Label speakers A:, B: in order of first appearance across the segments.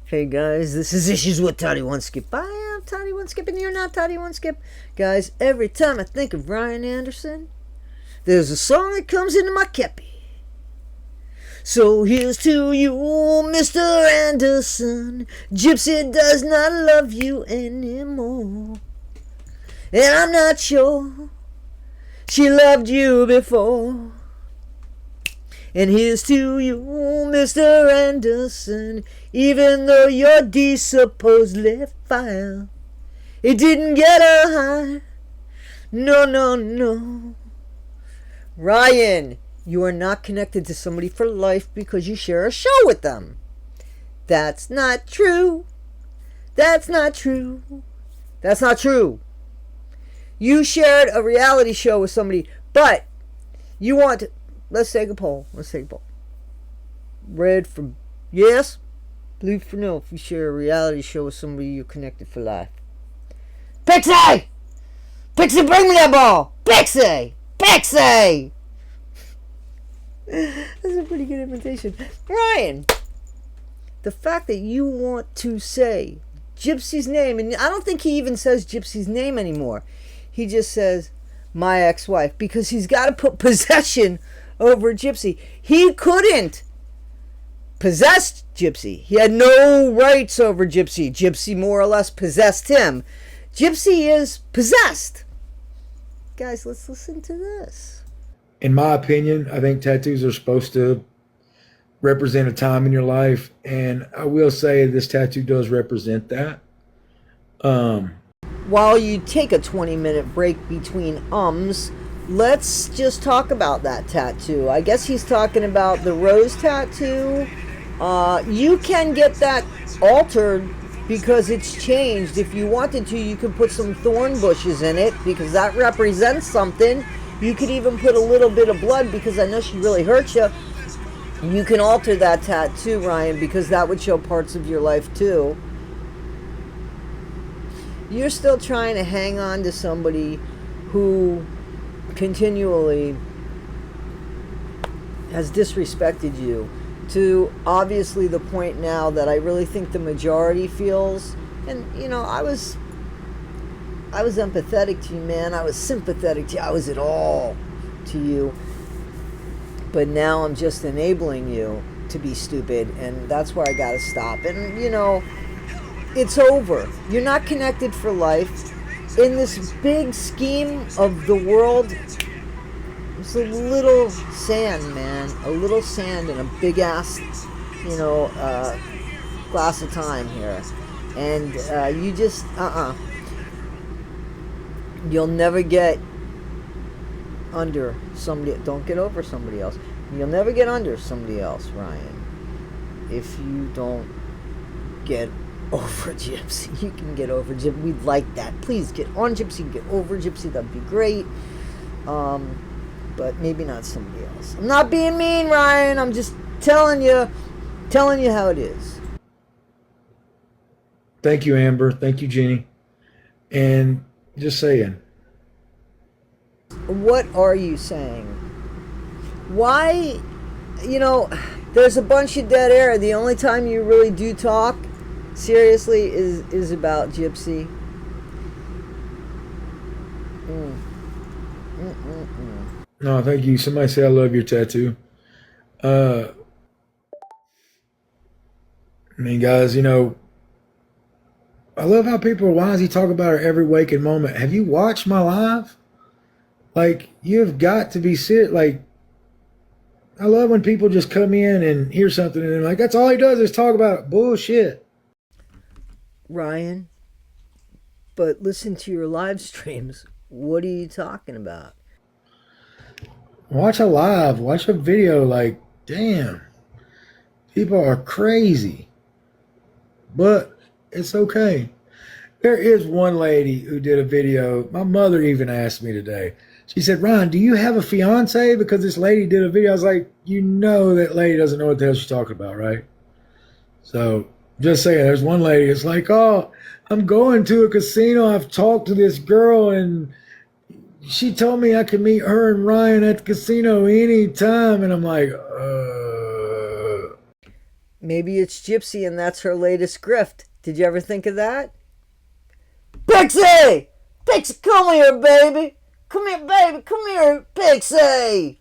A: Hey guys, this is Issues with Toddy One Skip. I am Toddy One Skip and you're not Toddy One Skip. Guys, every time I think of Ryan Anderson, there's a song that comes into my kepi. So here's to you, Mr. Anderson. Gypsy does not love you anymore. And I'm not sure she loved you before. And here's to you, Mr. Anderson. Even though your D supposedly file, it didn't get her high. No, no, no. Ryan, you are not connected to somebody for life because you share a show with them. That's not true. That's not true. That's not true. You shared a reality show with somebody, but you want to... Let's take a poll. Red for yes, blue for no. If you share a reality show with somebody, you're connected for life. Pixie! Pixie, bring me that ball! Pixie! Pixie! That's a pretty good imitation. Ryan, the fact that you want to say Gypsy's name, and I don't think he even says Gypsy's name anymore. He just says, my ex-wife, because he's got to put possession over Gypsy. He couldn't possess Gypsy. He had no rights over Gypsy. Gypsy more or less possessed him. Gypsy is possessed. Guys, let's listen to this.
B: In my opinion, I think tattoos are supposed to represent a time in your life, and I will say this tattoo does represent that.
A: While you take a 20-minute break between let's just talk about that tattoo. I guess he's talking about the rose tattoo. You can get that altered because it's changed. If you wanted to, you could put some thorn bushes in it because that represents something. You could even put a little bit of blood because I know she really hurt you. You can alter that tattoo, Ryan, because that would show parts of your life too. You're still trying to hang on to somebody who continually has disrespected you to obviously the point now that I really think the majority feels. And you know, I was empathetic to you, man. I was sympathetic to you. I was it all to you. But now I'm just enabling you to be stupid, and that's where I gotta stop. And you know, it's over. You're not connected for life. In this big scheme of the world, it's a little sand, man. A little sand in a big ass, glass of time here. And you just, you'll never get under somebody. Don't get over somebody else. You'll never get under somebody else, Ryan, if you don't get over Gypsy. You can get over Gypsy. We'd like that. Please get on Gypsy, get over Gypsy. That'd be great. But maybe not somebody else. I'm not being mean, Ryan. I'm just telling you how it is.
B: Thank you, Amber. Thank you, Jenny. And just saying.
A: What are you saying? Why, there's a bunch of dead air. The only time you really do talk seriously is about Gypsy.
B: No, thank you. Somebody say I love your tattoo. I mean, guys, I love how people are wise. You talk about her every waking moment. Have you watched my live? Like, you've got to be serious. Like, I love when people just come in and hear something and they're like, that's all he does is talk about bullshit.
A: Ryan, but listen to your live streams. What are you talking about?
B: Watch a live, watch a video. Like, damn, people are crazy, but it's okay. There is one lady who did a video. My mother even asked me today. She said, Ron, do you have a fiance? Because this lady did a video. I was like, that lady doesn't know what the hell she's talking about, right? So just saying, there's one lady. It's like, oh, I'm going to a casino. I've talked to this girl and she told me I could meet her and Ryan at the casino anytime. And I'm like,
A: Maybe it's Gypsy and that's her latest grift. Did you ever think of that? Pixie! Pixie, come here, baby! Come here, baby! Come here, Pixie!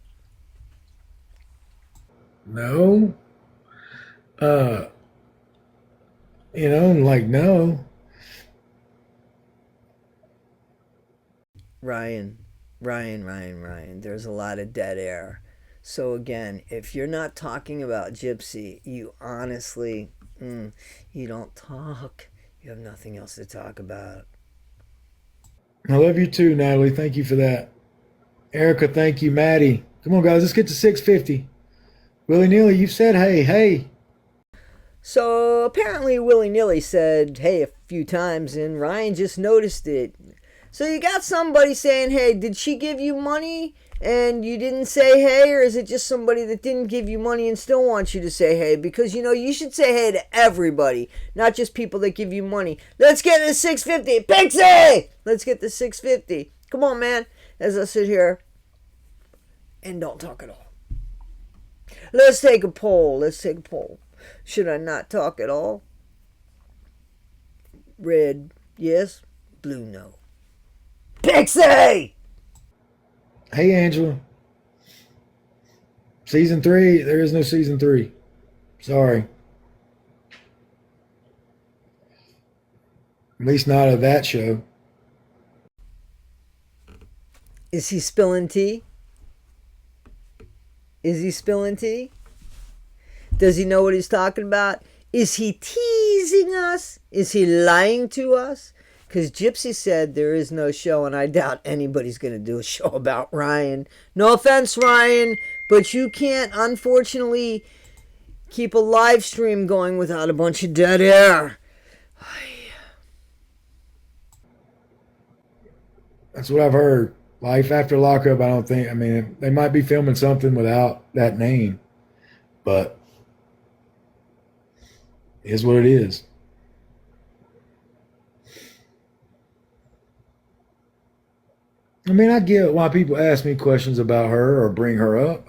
B: No. Like, no.
A: Ryan. There's a lot of dead air. So again, if you're not talking about Gypsy, you honestly, you don't talk. You have nothing else to talk about.
B: I love you too, Natalie. Thank you for that. Erica, thank you. Maddie. Come on, guys. Let's get to 650. Willy-nilly, you've said hey.
A: So apparently willy-nilly said hey a few times and Ryan just noticed it. So you got somebody saying, hey, did she give you money and you didn't say hey? Or is it just somebody that didn't give you money and still wants you to say hey? Because, you should say hey to everybody, not just people that give you money. Let's get to 650. Pixie! Let's get to 650. Come on, man. As I sit here and don't talk at all. Let's take a poll. Should I not talk at all? Red, yes. Blue, no. Pixie!
B: Hey, Angela. Season 3, there is no season 3. Sorry. At least not of that show.
A: Is he spilling tea? Does he know what he's talking about? Is he teasing us? Is he lying to us? Because Gypsy said there is no show, and I doubt anybody's going to do a show about Ryan. No offense, Ryan, but you can't, unfortunately, keep a live stream going without a bunch of dead air.
B: That's what I've heard. Life after lockup, they might be filming something without that name, but it is what it is. I get why people ask me questions about her or bring her up.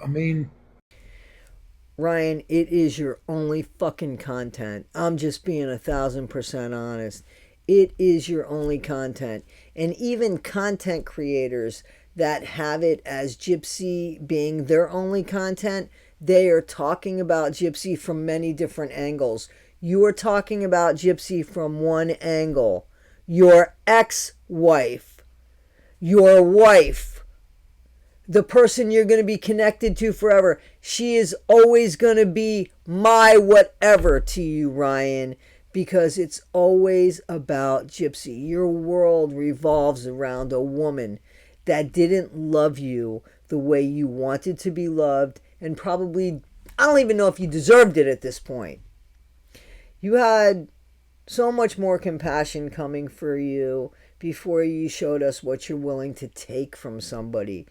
A: Ryan, it is your only fucking content. I'm just being 1,000% honest. It is your only content. And even content creators that have it as Gypsy being their only content, they are talking about Gypsy from many different angles. You are talking about Gypsy from one angle. Your ex-wife. Your wife, the person you're going to be connected to forever, she is always going to be my whatever to you, Ryan, because it's always about Gypsy. Your world revolves around a woman that didn't love you the way you wanted to be loved, and probably, I don't even know if you deserved it at this point. You had so much more compassion coming for you before you showed us what you're willing to take from somebody.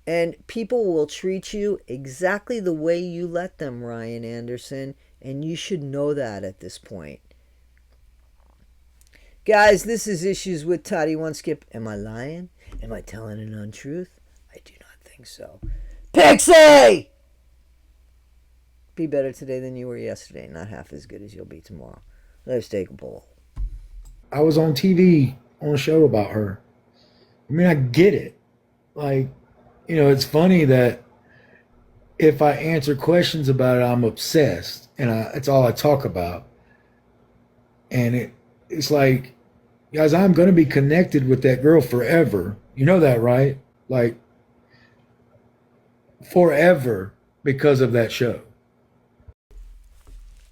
A: And people will treat you exactly the way you let them, Ryan Anderson, and you should know that at this point. Guys, this is Issues with Toddy One Skip. Am I lying? Am I telling an untruth? I do not think so. Pixie! Be better today than you were yesterday, not half as good as you'll be tomorrow. Let's take a poll.
B: I was on TV on a show about her. I get it. It's funny that if I answer questions about it, I'm obsessed, and it's all I talk about. And it's like, guys, I'm going to be connected with that girl forever. You know that, right? Forever, because of that show.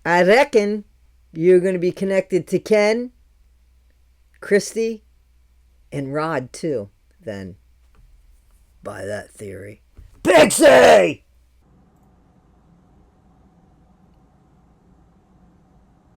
A: I reckon you're going to be connected to Ken, Christy, and Rod too, then, by that theory. Pixie!